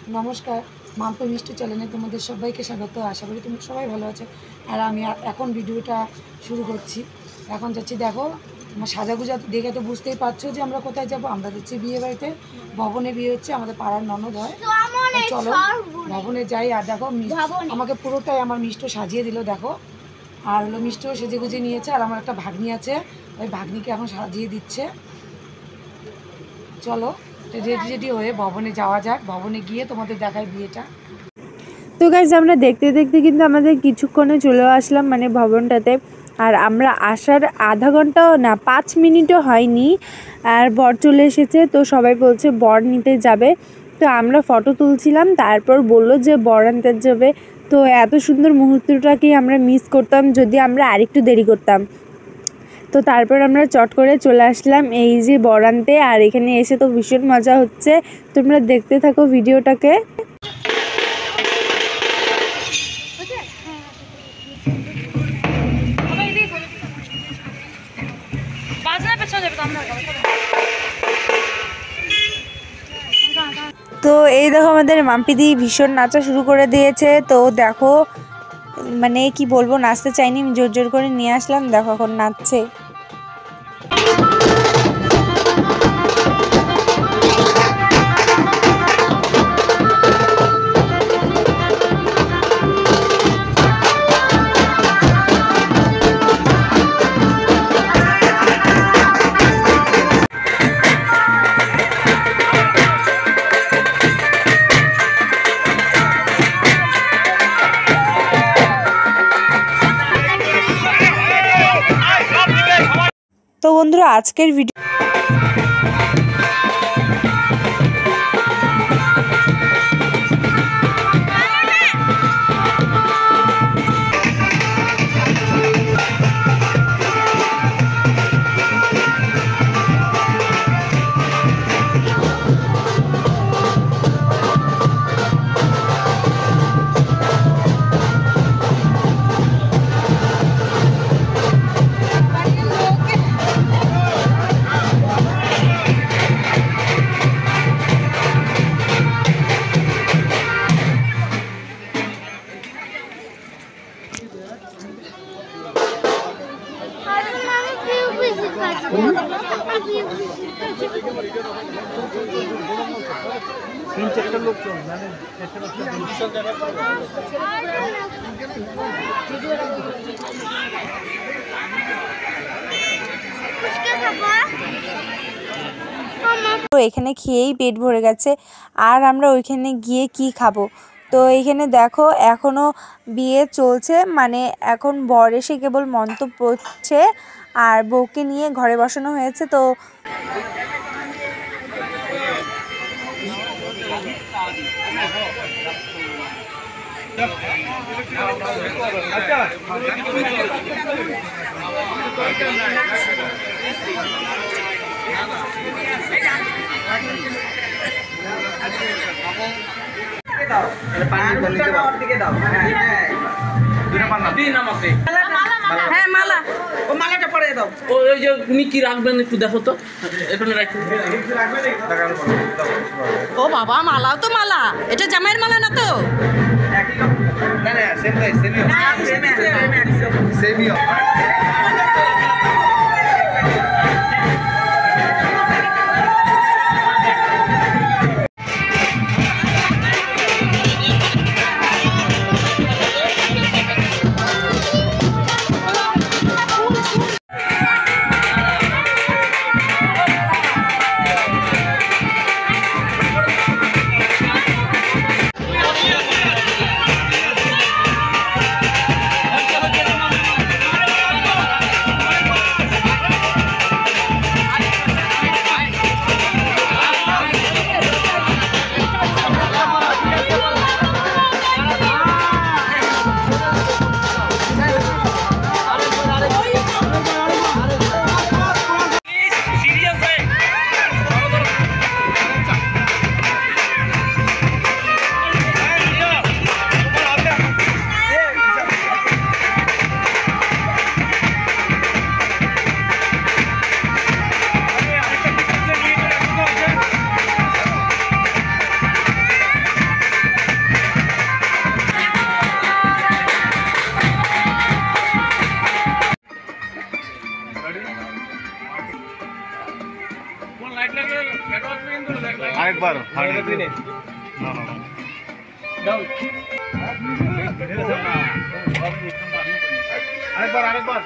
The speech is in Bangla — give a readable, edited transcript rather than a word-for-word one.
নমস্কার, মাম্পি মিষ্টি চ্যানেলে তোমাদের সবাইকে স্বাগত। আশা করি তোমরা সবাই ভালো আছো। আর আমি এখন ভিডিওটা শুরু করছি। এখন যাচ্ছি, দেখো আমার সাজাগুজা দেখে তো বুঝতেই পারছো যে আমরা কোথায় যাব। আমরা যাচ্ছি বিয়ে বাড়িতে, ভবনে বিয়ে হচ্ছে, আমাদের পাড়ার ননদ হয়। চলো ভবনে যাই। আর দেখো আমাকে পুরোটাই আমার মিষ্টি সাজিয়ে দিল, দেখো। আর হলো মিষ্টিও সেজে গুজে নিয়েছে। আর আমার একটা ভাগ্নি আছে, ওই ভাগ্নিকে এখন সাজিয়ে দিচ্ছে। চলো রেডি হয়ে ভবনে যাওয়া যাক। ভবনে গিয়ে তোমাদের দেখাই বিয়েটা। তো গাইজ আমরা দেখতে দেখতে কিন্তু আমাদের কিছুক্ষণে চলে আসলাম মানে ভবনটাতে। আর আমরা আসার আধা ঘন্টাও না 5 মিনিটও হয়নি আর বর চলে এসেছে। তো সবাই বলছে বর নিতে যাবে। তো আমরা ফটো তুলছিলাম, তারপর বললো যে বর আনতে যাবে। তো এত সুন্দর মুহূর্তটাকেই আমরা মিস করতাম যদি আমরা আরেকটু দেরি করতাম। তো তারপর আমরা চট করে চলে আসলাম এই যে বর আনতে। আর এখানে এসে তো ভীষণ মজা হচ্ছে, তোমরা দেখতে থাকো ভিডিওটাকে। তো এই দেখো আমাদের মাম্পিদি ভীষণ নাচা শুরু করে দিয়েছে। তো দেখো মানে কি বলবো, নাচতে চাইনি, জোর জোর করে নিয়ে আসলাম, দেখো এখন নাচছে। তো বন্ধুরা আজকের ভিডিও এখানে খেয়েই পেট ভরে গেছে। আর আমরা ওইখানে গিয়ে কি খাবো। তো এইখানে দেখো এখনো বিয়ে চলছে, মানে এখন বর এসে কেবল মন্তব্য করছে আর বউকে নিয়ে ঘরে বসানো হয়েছে। তো হ্যাঁ মালা, ও মালাটা পরে দাও। ওই যে উনি কি রাখবেন একটু দেখো তো, এখানে রাখি। ও বাবা, মালাও তো মালা, এটা জামাইয়ের মালা না তো? না না সেমিও আরেকবার আরেকবার